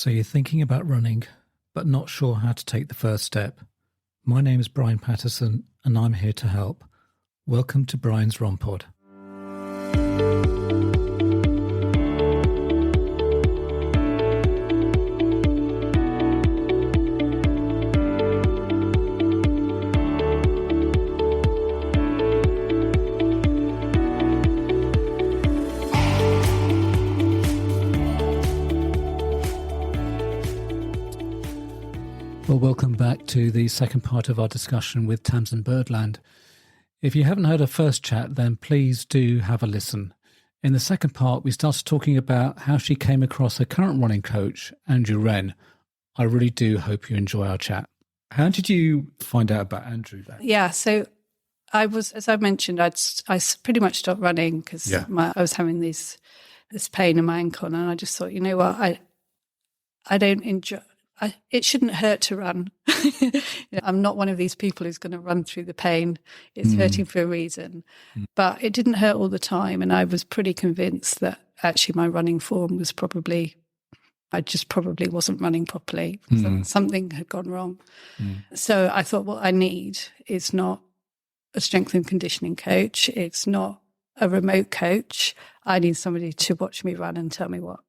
So you're thinking about running, but not sure how to take the first step. My name is Brian Patterson, and I'm here to help. Welcome to Brian's Run Pod. Well, welcome back to the second part of our discussion with Tamsin Burland. If you haven't heard our first chat, then please do have a listen. In the second part, we started talking about how she came across her current running coach, Andrew Wren. I really do hope you enjoy our chat. How did you find out about Andrew then? Yeah, so I was, as I mentioned, I pretty much stopped running because I was having this pain in my ankle, and I just thought, you know what, I don't enjoy. It shouldn't hurt to run. I'm not one of these people who's going to run through the pain. It's hurting for a reason. But it didn't hurt all the time. And I was pretty convinced that actually my running form was I just probably wasn't running properly. Something had gone wrong. So I thought what I need is not a strength and conditioning coach. It's not a remote coach. I need somebody to watch me run and tell me what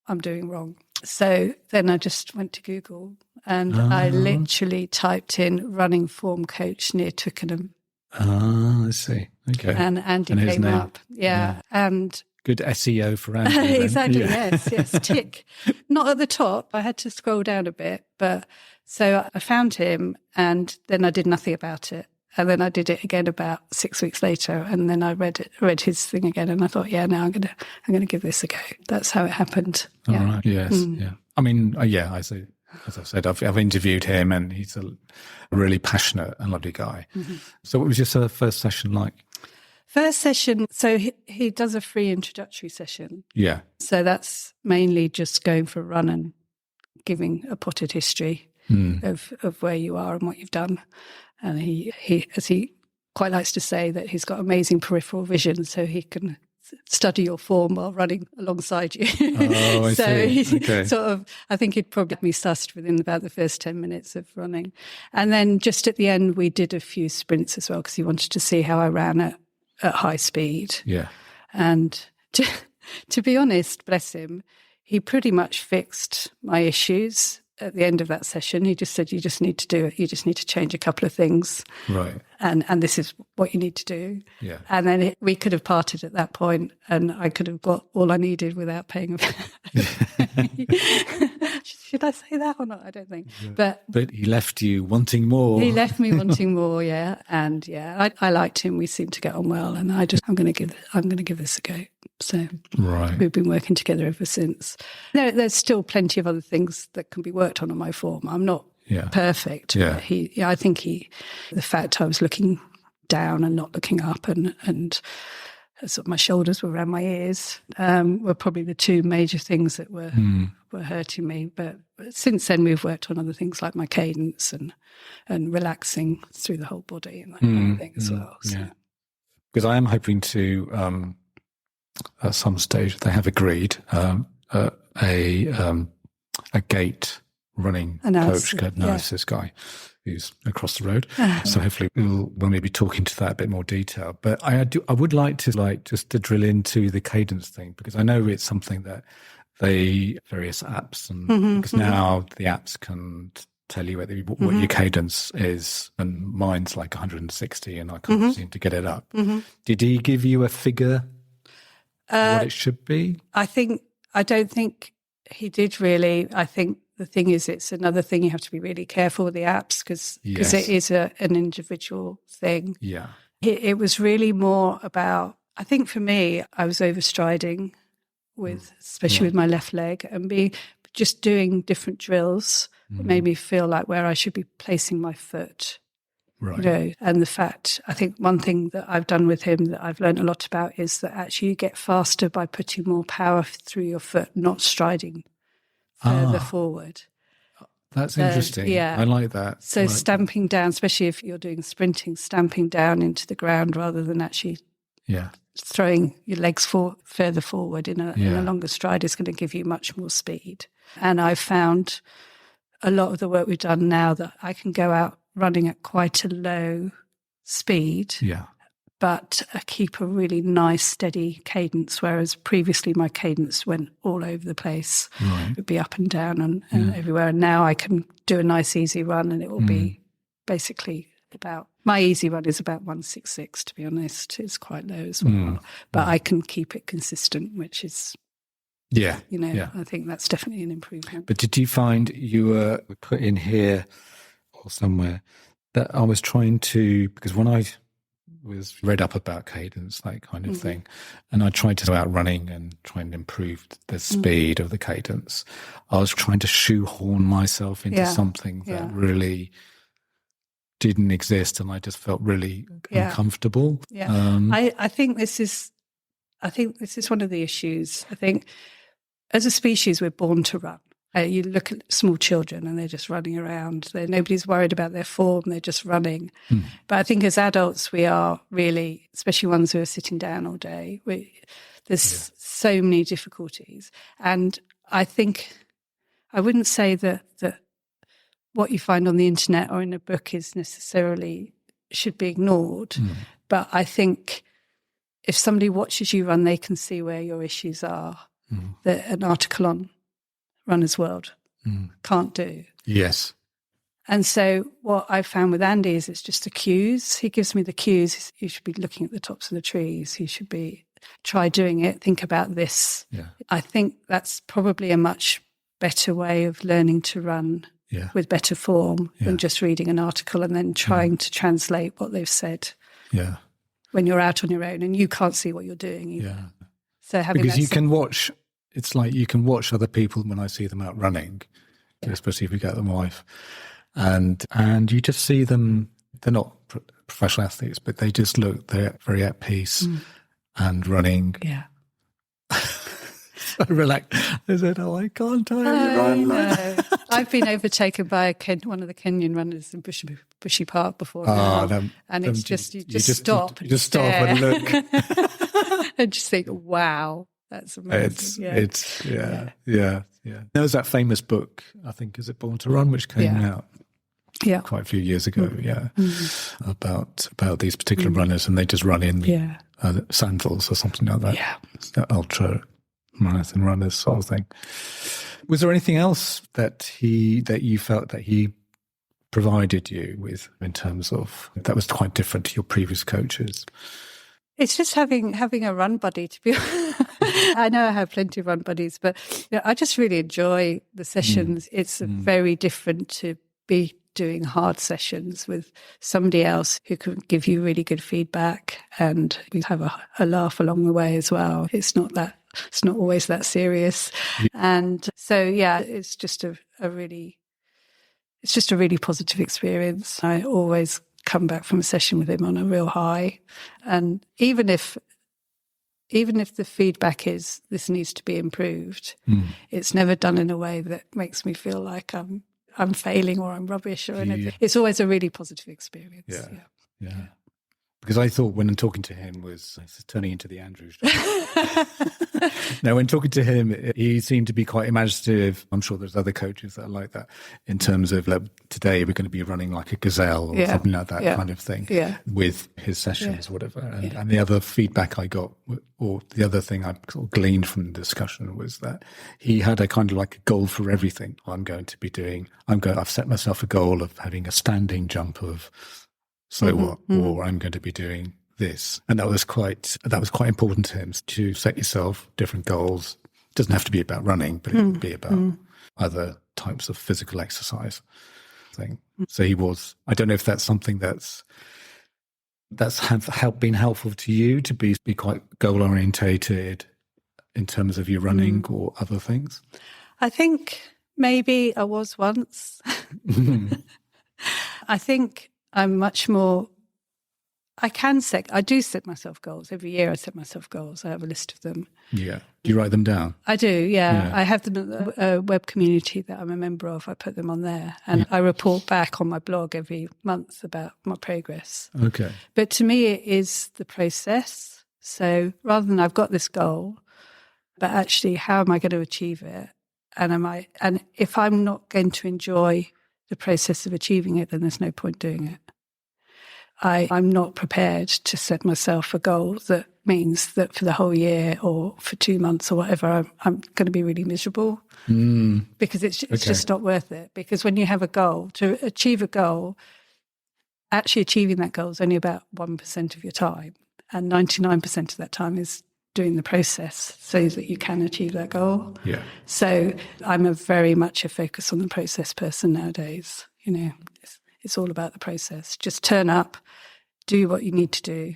I'm doing wrong. So then I just went to Google and I literally typed in running form coach near Twickenham. I see. Okay. And Andy came up. Yeah. And good SEO for Andy. Exactly. Yeah. Yes. Tick. Not at the top. I had to scroll down a bit. But so I found him and then I did nothing about it. And then I did it again about 6 weeks later, and then I read his thing again, and I thought, yeah, now I'm gonna give this a go. That's how it happened. Yeah. All right. Yes. Yeah. I mean, I say, as I've said, I've interviewed him, and he's a really passionate and lovely guy. So, what was your first session like? First session. So he does a free introductory session. Yeah. So that's mainly just going for a run and giving a potted history of where you are and what you've done. And he, as he quite likes to say, that he's got amazing peripheral vision, so he can study your form while running alongside you. Oh, I see. He okay. sort of, I think he'd probably be sussed within about the first 10 minutes of running. And then just at the end, we did a few sprints as well, because he wanted to see how I ran at high speed. Yeah. And to be honest, bless him, he pretty much fixed my issues. At the end of that session, he just said, you just need to do it. You just need to change a couple of things. Right. And this is what you need to do. Yeah. And then we could have parted at that point, and I could have got all I needed without paying a Should I say that or not? I don't think. Yeah. But he left you wanting more. He left me wanting more, yeah. And I liked him. We seemed to get on well, and I'm going to give this a go. So we've been working together ever since. There's still plenty of other things that can be worked on my form. I'm not perfect. Yeah. But I think the fact I was looking down and not looking up, and sort of my shoulders were around my ears, were probably the two major things that were hurting me. But since then, we've worked on other things like my cadence and relaxing through the whole body and that kind of thing as well. So. Yeah. Because I am hoping to. At some stage, they have agreed a gait running coach, analysis guy who's across the road. So hopefully we'll maybe talk into that a bit more detail. But I would like to just to drill into the cadence thing, because I know it's something that various apps and because now the apps can tell you what your cadence is, and mine's like 160, and I can't seem to get it up. Did he give you a figure? What it should be? I don't think he did really. I think the thing is, it's another thing you have to be really careful with the apps, because it is an individual thing. Yeah. It was really more about, I think for me, I was overstriding especially with my left leg, and just doing different drills that made me feel like where I should be placing my foot. Right. And the fact, I think one thing that I've done with him that I've learned a lot about is that actually you get faster by putting more power through your foot, not striding further forward. That's interesting. Yeah. I like that. So stamping down, especially if you're doing sprinting, stamping down into the ground rather than actually throwing your legs further forward in a longer stride is going to give you much more speed. And I've found a lot of the work we've done now that I can go out running at quite a low speed, but keep a really nice steady cadence, whereas previously my cadence went all over the place. It would be up and down and everywhere. And now I can do a nice easy run and it will be basically my easy run is about 166, to be honest. It's quite low as well. But I can keep it consistent, which is, I think that's definitely an improvement. But did you find you were put in here or somewhere that I was trying to, because when I was read up about cadence, that kind of thing, and I tried to go out running and try and improve the speed of the cadence, I was trying to shoehorn myself into something that really didn't exist, and I just felt really uncomfortable. I think this is one of the issues. I think as a species we're born to run. You look at small children and they're just running around. Nobody's worried about their form. They're just running. But I think as adults we are really, especially ones who are sitting down all day, there's so many difficulties. And I think I wouldn't say that what you find on the internet or in a book is necessarily should be ignored. But I think if somebody watches you run, they can see where your issues are. That an article on Runner's World can't do. Yes. And so what I found with Andy is it's just the cues. He gives me the cues. You should be looking at the tops of the trees. You should try doing it. Think about this. I think that's probably a much better way of learning to run with better form than just reading an article and then trying to translate what they've said when you're out on your own and you can't see what you're doing. So because you can watch, it's like you can watch other people when I see them out running, especially if we get them wife, and you just see them, they're not professional athletes, but they just they're very at peace and running. So relaxed. They said, I can't tell you run. I've been overtaken by one of the Kenyan runners in Bushy Park before now, and it's just you just stop and look. And just think, wow, that's amazing. There was that famous book, I think, is it Born to Run, which came out quite a few years ago, about these particular runners, and they just run in sandals or something like that. Ultra marathon runners sort of thing. Was there anything else that you felt that he provided you with in terms of that was quite different to your previous coaches? It's just having a run buddy, to be honest. I know I have plenty of run buddies, but I just really enjoy the sessions. It's very different to be doing hard sessions with somebody else who can give you really good feedback, and we have a laugh along the way as well. It's not always that serious. And so, it's just a really positive experience. I always come back from a session with him on a real high. And even if the feedback is this needs to be improved, it's never done in a way that makes me feel like I'm failing or I'm rubbish or anything. It's always a really positive experience. Yeah. Because I thought when I'm talking to him was turning into the Andrew show. No, when talking to him, he seemed to be quite imaginative. I'm sure there's other coaches that are like that in terms of today we're going to be running like a gazelle or something like that kind of thing with his sessions, whatever. And the other feedback I got, or the other thing I sort of gleaned from the discussion was that he had a kind of like a goal for everything. I've set myself a goal of having a standing jump of what, or I'm going to be doing this. And that was quite important to him, to set yourself different goals. It doesn't have to be about running, but it can be about other types of physical exercise thing. So I don't know if that's something that's been helpful to you, to be quite goal orientated in terms of your running or other things. I think maybe I was once. I think I'm much more, I do set myself goals. Every year I set myself goals. I have a list of them. Yeah. Do you write them down? I do, yeah. I have them in a web community that I'm a member of. I put them on there. And I report back on my blog every month about my progress. Okay. But to me, it is the process. So rather than I've got this goal, but actually how am I going to achieve it? And if I'm not going to enjoy the process of achieving it, then there's no point doing it. I'm not prepared to set myself a goal that means that for the whole year or for 2 months or whatever, I'm going to be really miserable because it's just not worth it. Because when you have a goal, to achieve a goal, actually achieving that goal is only about 1% of your time. And 99% of that time is doing the process so that you can achieve that goal. Yeah. So I'm very much a focus on the process person nowadays. You know, it's all about the process. Just turn up, do what you need to do,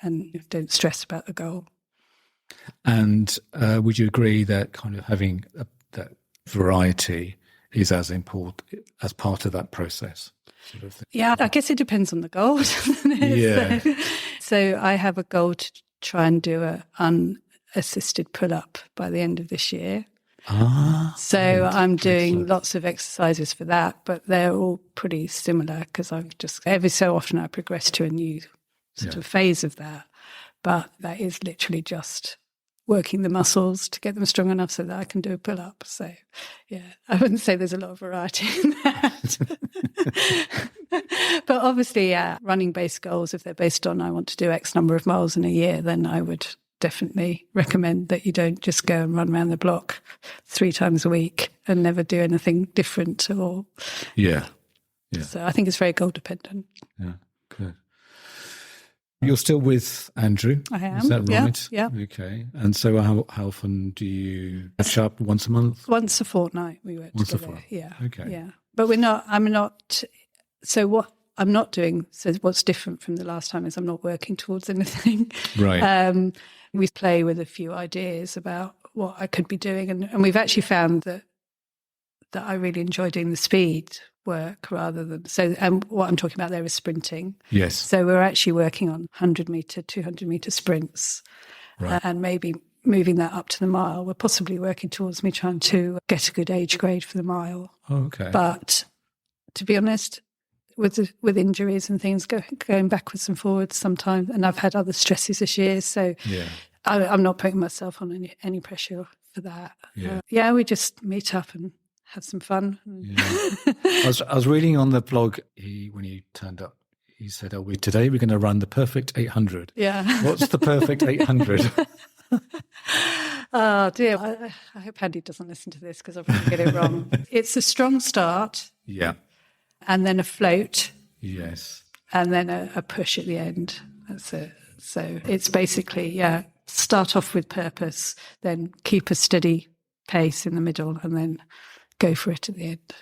and don't stress about the goal. And would you agree that kind of having that variety is as important as part of that process? Sort of thing? Yeah, I guess it depends on the goal. Yeah. So I have a goal to try and do an unassisted pull-up by the end of this year. So I'm doing lots of exercises for that, but they're all pretty similar because I've just every so often I progress to a new sort of phase of that. But that is literally just working the muscles to get them strong enough so that I can do a pull-up. So, yeah, I wouldn't say there's a lot of variety in that. But obviously, running-based goals, if they're based on I want to do X number of miles in a year, then I would definitely recommend that you don't just go and run around the block 3 times a week and never do anything different. Or So I think it's very goal dependent. Yeah, good. You're still with Andrew? I am. Is that right? Yeah. Okay. And so how often do you catch up? Once a month? Once a fortnight we work Once together. A fortnight. Yeah. Okay. Yeah. But I'm not, so what I'm not doing, so what's different from the last time is I'm not working towards anything. Right. We play with a few ideas about what I could be doing. And we've actually found that I really enjoy doing the speed work rather than, and what I'm talking about there is sprinting. Yes. So we're actually working on 100 metre, 200 metre sprints, right. And maybe moving that up to the mile. We're possibly working towards me trying to get a good age grade for the mile. Oh, okay. But to be honest, with injuries and things going backwards and forwards sometimes, and I've had other stresses this year, so I'm not putting myself on any pressure for that. We just meet up and have some fun. I was reading on the blog when you turned up. He said, today we're going to run the perfect 800. Yeah. What's the perfect 800? Oh dear, I hope Andy doesn't listen to this because I'll probably get it wrong. It's a strong start. Yeah. And then a float. Yes. And then a push at the end. That's it. So it's basically, start off with purpose, then keep a steady pace in the middle, and then go for it at the end.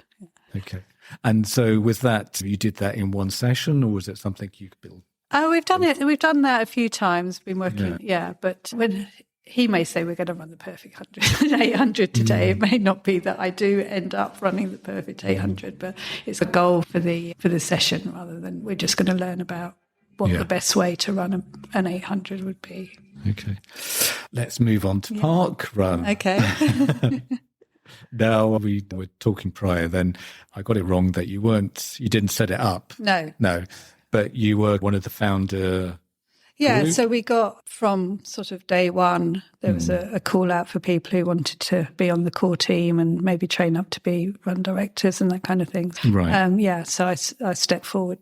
Okay. And so with that, you did that in one session, or was it something you could build? Oh, we've done it. We've done that a few times, been working, but when he may say we're going to run the perfect 800 today, it may not be that I do end up running the perfect 800, but it's a goal for the session rather than we're just going to learn about what the best way to run an 800 would be. Okay. Let's move on to park run. Okay. Now, we were talking prior, then I got it wrong that you didn't set it up. No. But you were one of the founder. Yeah, group? So we got from sort of day one, there was a call out for people who wanted to be on the core team and maybe train up to be run directors and that kind of thing. Right. So I stepped forward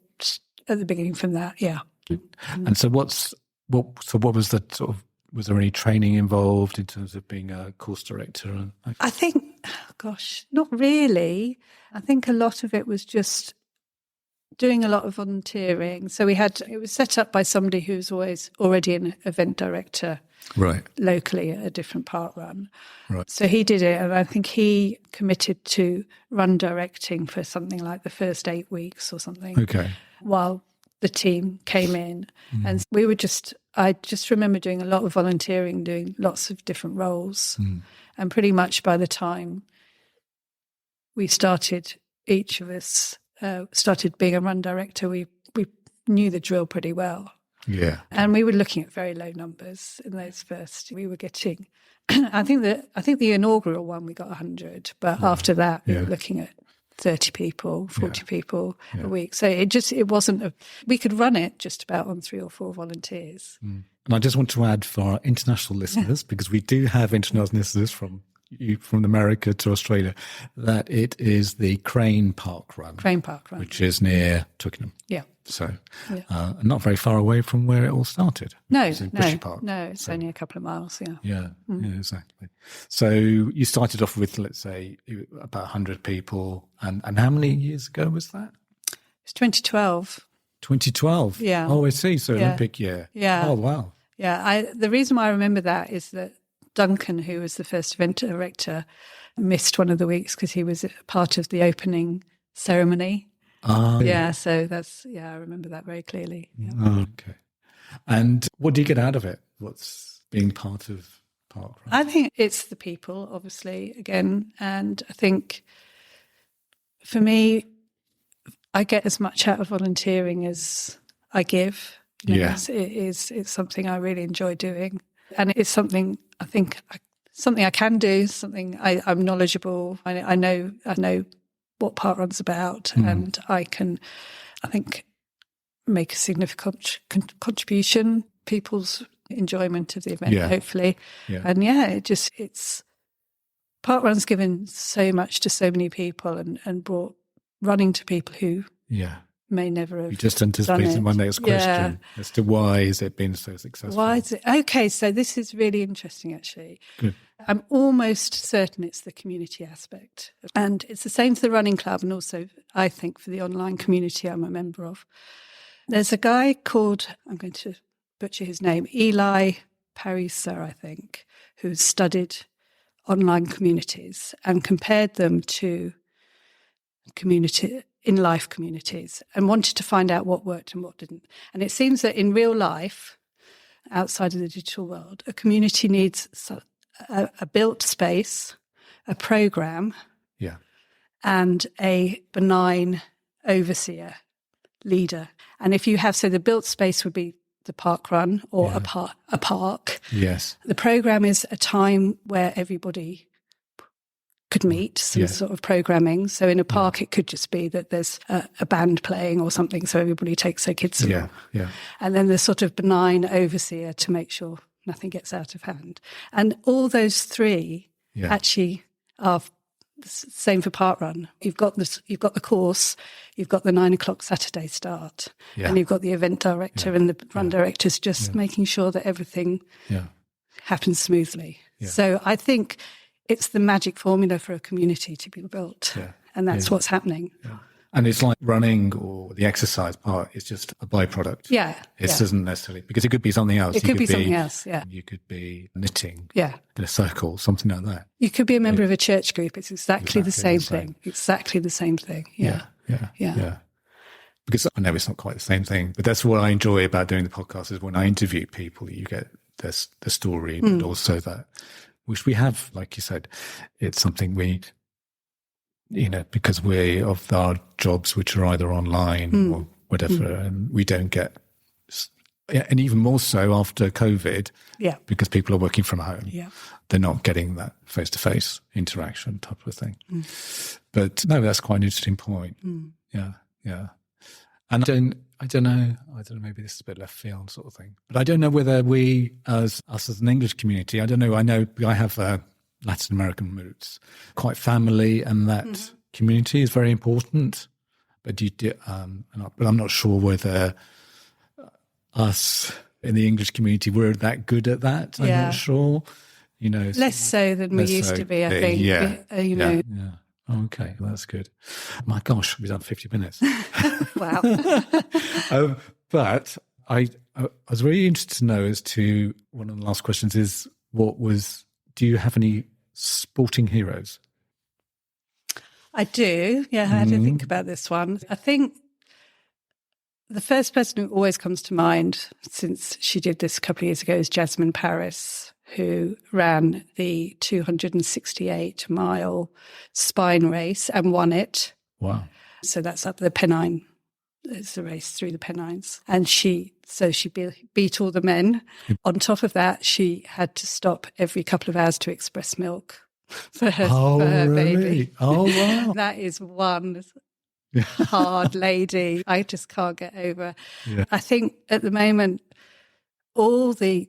at the beginning from that, And so what was the sort of, was there any training involved in terms of being a course director? I think, not really. I think a lot of it was just doing a lot of volunteering. So it was set up by somebody who's already an event director, right, locally at a different park run. Right. So he did it, and I think he committed to run directing for something like the first 8 weeks or something. Okay. While the team came in, and we were I just remember doing a lot of volunteering, doing lots of different roles, and pretty much by the time we started, each of us started being a run director, we knew the drill pretty well. Yeah. And we were looking at very low numbers in those first. We were getting, I think the inaugural one we got 100, but after that we were looking at 30 people, 40 people a week. So it wasn't we could run it just about on 3 or 4 volunteers. And I just want to add for our international listeners, because we do have international listeners from America to Australia, that it is the Crane Park Run. Crane Park Run. Which is near Twickenham. Yeah. So not very far away from where it all started. No, it's in Bushy Park. No, it's only a couple of miles, yeah. Yeah, yeah, exactly. So you started off with, let's say, about 100 people. And how many years ago was that? It's 2012. 2012? Yeah. Oh, I see. So Olympic year. Yeah. Oh, wow. Yeah. The reason why I remember that is that Duncan, who was the first event director, missed one of the weeks because he was part of the opening ceremony. Yeah, so I remember that very clearly. Yeah. Oh, okay. And what do you get out of it? What's being part of Park Run? I think it's the people, obviously, again. And I think for me, I get as much out of volunteering as I give. It's something I really enjoy doing. And it's something I think I can do, something I'm knowledgeable. I know what Park Run's about, and I can, I think, make a significant contribution, people's enjoyment of the event, hopefully. Yeah. And it's Park Run's given so much to so many people and brought running to people who may never have. You just anticipated my next question as to why has it been so successful? Why is it? Okay, so this is really interesting, actually. Good. I'm almost certain it's the community aspect. And it's the same for the running club and also, I think, for the online community I'm a member of. There's a guy called, I'm going to butcher his name, Eli Parisa, I think, who's studied online communities and compared them to in-life communities and wanted to find out what worked and what didn't. And it seems that in real life, outside of the digital world, a community needs a built space, a program, and a benign overseer, leader. And if you have, so the built space would be the park run or a park. Yes. The program is a time where everybody could meet, some sort of programming. So in a park, it could just be that there's a band playing or something, so everybody takes their kids along. Yeah. And then there's sort of benign overseer to make sure nothing gets out of hand. And all those three actually are the same for Park Run. You've got the course, you've got the 9 o'clock Saturday start, and you've got the event director and the run directors just making sure that everything happens smoothly. Yeah. So I think it's the magic formula for a community to be built, and that's what's happening. Yeah. And it's like running or the exercise part is just a byproduct. Yeah. It doesn't necessarily, because it could be something else. It could be something else, You could be knitting in a circle, something like that. You could be a member of a church group. It's exactly the same thing. Exactly the same thing. Yeah. Because I know it's not quite the same thing, but that's what I enjoy about doing the podcast is when I interview people, you get the story, but also that, which we have, like you said, it's something we, because we're of our jobs, which are either online or whatever, and we don't get, and even more so after COVID, because people are working from home, they're not getting that face-to-face interaction type of thing. But no, that's quite an interesting point. Yeah. And I don't know, maybe this is a bit left field sort of thing, but I don't know whether us as an English community, I don't know, I know I have Latin American roots, quite family, and that community is very important. But but I'm not sure whether us in the English community we're that good at that. I'm not sure. Less so than we used to be. I think. Yeah. Okay, well, that's good. My gosh, we've done 50 minutes. Wow. But I was really interested to know as to one of the last questions is do you have any sporting heroes? I do. Yeah, I had to think about this one. I think the first person who always comes to mind since she did this a couple of years ago is Jasmine Paris, who ran the 268-mile spine race and won it. Wow. So that's up the Pennine. It's a race through the Pennines. And she beat all the men. On top of that, she had to stop every couple of hours to express milk for her baby. Oh, wow. That is one hard lady I just can't get over. Yeah. I think at the moment, all these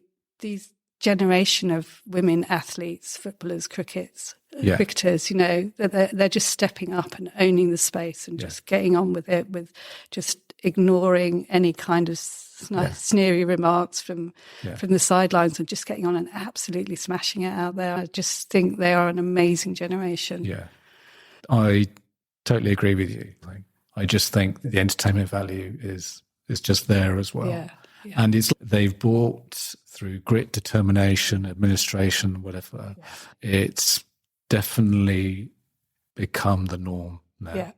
generation of women athletes, footballers, cricketers, they're just stepping up and owning the space and just getting on with it, with just ignoring any kind of sneery remarks from the sidelines, and just getting on and absolutely smashing it out there. I just think they are an amazing generation. Yeah, I totally agree with you. I just think the entertainment value is just there as well. Yeah. And they've brought through grit, determination, administration, whatever. Yeah. It's definitely become the norm now. Yeah.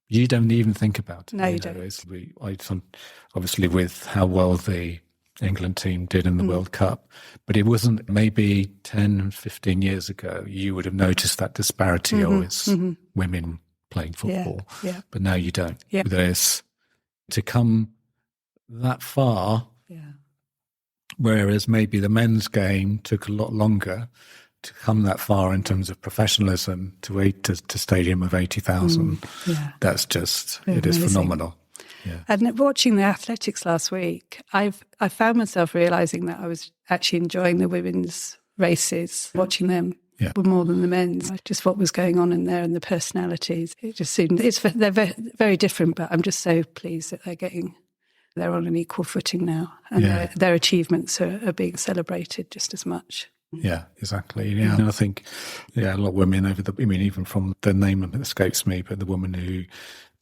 You don't even think about it. No, you don't. Obviously, with how well the England team did in the World Cup, but it wasn't maybe 10, 15 years ago, you would have noticed that disparity. It's women playing football. Yeah. But now you don't. Yeah. There's to come that far, whereas maybe the men's game took a lot longer to come that far in terms of professionalism to stadium of 80,000. That's just, it is phenomenal. Yeah. And watching the athletics last week, I found myself realising that I was actually enjoying the women's races, watching them more than the men's. Just what was going on in there and the personalities. It just seemed, they're very, very different, but I'm just so pleased that they're on an equal footing now, and their achievements are being celebrated just as much. Yeah, exactly. Yeah, and I think a lot of women even from the name that escapes me, but the woman who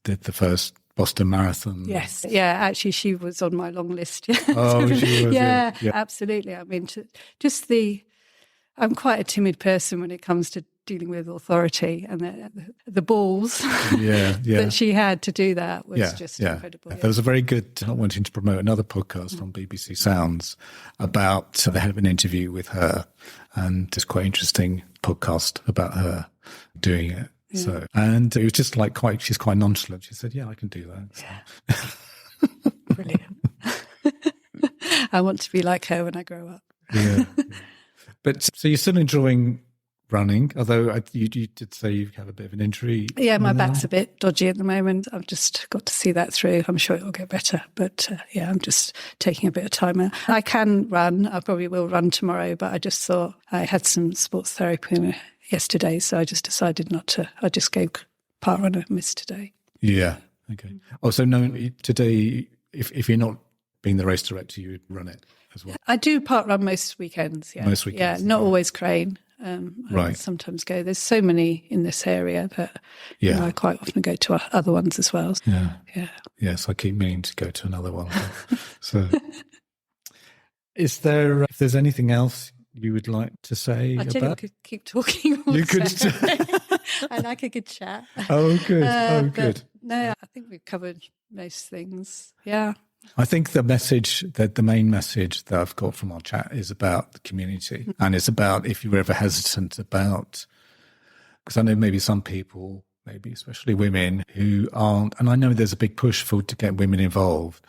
did the first Boston Marathon. Yes, actually, she was on my long list. Oh, she was. Yeah, absolutely. I mean, I'm quite a timid person when it comes to dealing with authority, and the balls that she had to do that was just incredible. There was a very good, not wanting to promote another podcast on BBC Sounds about, they had an interview with her, and it's quite interesting podcast about her doing it. Yeah. So, and it was just she's quite nonchalant. She said, I can do that. So. Yeah. Brilliant. I want to be like her when I grow up. Yeah. But so you're still enjoying running, although you did say you've had a bit of an injury. Yeah, my back's a bit dodgy at the moment. I've just got to see that through. I'm sure it'll get better. But I'm just taking a bit of time out. I can run. I probably will run tomorrow, but I just thought I had some sports therapy yesterday, so I just decided not to. I just gave part run a miss today. Yeah, okay. Oh, so no, today, if you're not being the race director, you would run it as well? I do part run most weekends, yeah. Most weekends. Yeah, not always Crane. I sometimes go. There's so many in this area that I quite often go to other ones as well. Yeah. Yes, I keep meaning to go to another one. So, if there's anything else you would like to say about? I could keep talking. Also. You could. I like a good chat. Oh, good. Good. No, I think we've covered most things. Yeah. I think the main message that I've got from our chat is about the community, and it's about, if you're ever hesitant about, because I know maybe some people, maybe especially women, who aren't, and I know there's a big push to get women involved,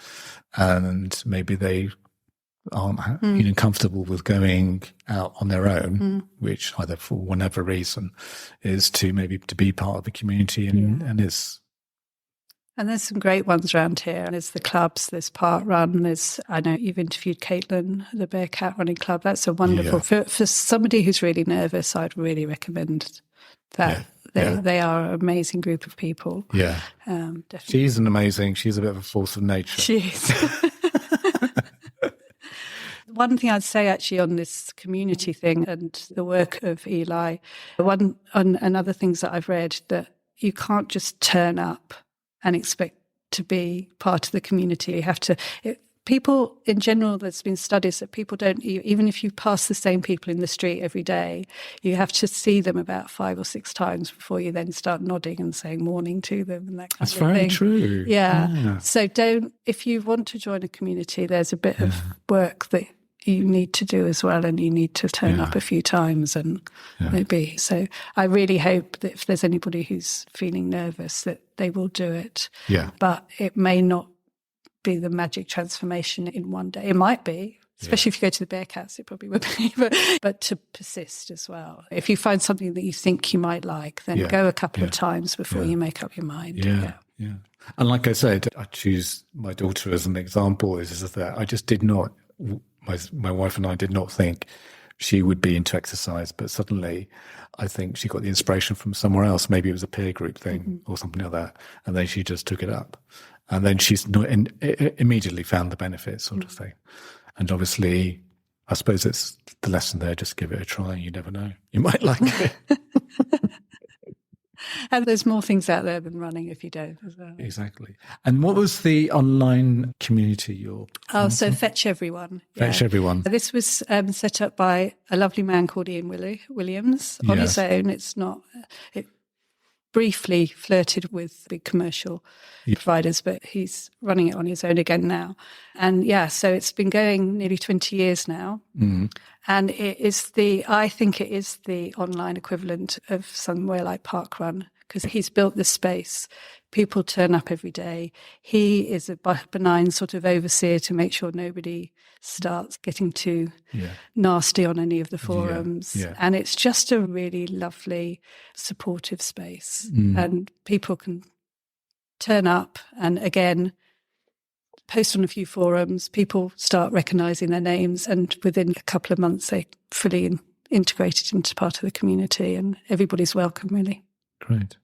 and maybe they aren't comfortable with going out on their own, which either for whatever reason is to be part of the community, and it's. And there's some great ones around here. There's the clubs, there's Park Run, I know you've interviewed Caitlin, the Bearcat Running Club. That's a wonderful, for somebody who's really nervous, I'd really recommend that. They are an amazing group of people. Yeah. Definitely. She's a bit of a force of nature. She is. One thing I'd say actually on this community thing and the work of Eli, another things that I've read, that you can't just turn up and expect to be part of the community. You have to. People in general, there's been studies that people don't, even if you pass the same people in the street every day, you have to see them about 5 or 6 times before you then start nodding and saying morning to them and that kind of thing. That's very true. Yeah. So if you want to join a community, there's a bit of work that you need to do as well, and you need to turn up a few times and maybe. So I really hope that if there's anybody who's feeling nervous, that they will do it. Yeah. But it may not be the magic transformation in one day. It might be, especially if you go to the Bearcats, it probably would be, but to persist as well. If you find something that you think you might like, then go a couple of times before you make up your mind. Yeah. And like I said, I choose my daughter as an example, is that I just did not my wife and I did not think she would be into exercise, but suddenly I think she got the inspiration from somewhere else. Maybe it was a peer group thing or something like that. And then she just took it up. And then she's immediately found the benefits sort of thing. And obviously, I suppose it's the lesson there, just give it a try. You never know. You might like it. And there's more things out there than running if you don't as well. Exactly. And what was the online community you're... So Fetch Everyone. Fetch Everyone. This was set up by a lovely man called Ian Williams on his own. It briefly flirted with big commercial providers, but he's running it on his own again now. And so it's been going nearly 20 years now. Mm. And I think it is the online equivalent of somewhere like Parkrun, because he's built this space. People turn up every day. He is a benign sort of overseer to make sure nobody starts getting too nasty on any of the forums. Yeah. And it's just a really lovely, supportive space. Mm. And people can turn up and, again, post on a few forums. People start recognising their names, and within a couple of months, they're fully integrated into part of the community, and everybody's welcome, really. Great.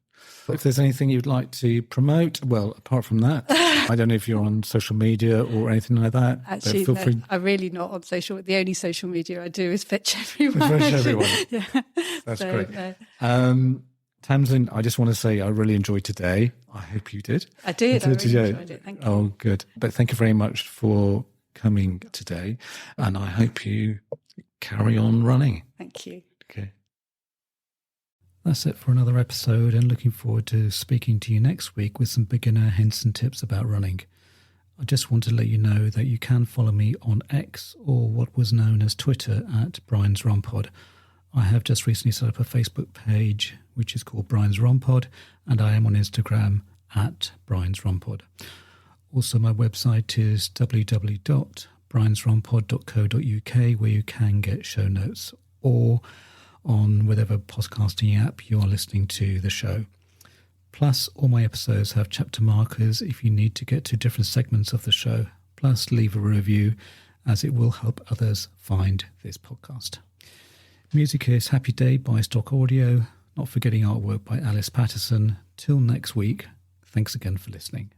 If there's anything you'd like to promote, well, apart from that, I don't know if you're on social media or anything like that. Actually, feel free. I'm really not on social. The only social media I do is Fetch Everyone. Fetch Everyone. That's great. Tamsin, I just want to say I really enjoyed today. I hope you did. I did. I really enjoyed it. Thank you. Oh, good. But thank you very much for coming today, and I hope you carry on running. Thank you. Okay. That's it for another episode, and looking forward to speaking to you next week with some beginner hints and tips about running. I just want to let you know that you can follow me on X, or what was known as Twitter, at Brian's Run Pod. I have just recently set up a Facebook page which is called Brian's Run Pod, and I am on Instagram at Brian's Run Pod. Also, my website is www.briansrunpod.co.uk, where you can get show notes, or on whatever podcasting app you are listening to the show. Plus, all my episodes have chapter markers if you need to get to different segments of the show. Plus, leave a review, as it will help others find this podcast. Music is Happy Day by Stock Audio, not forgetting artwork by Alice Patterson. Till next week, thanks again for listening.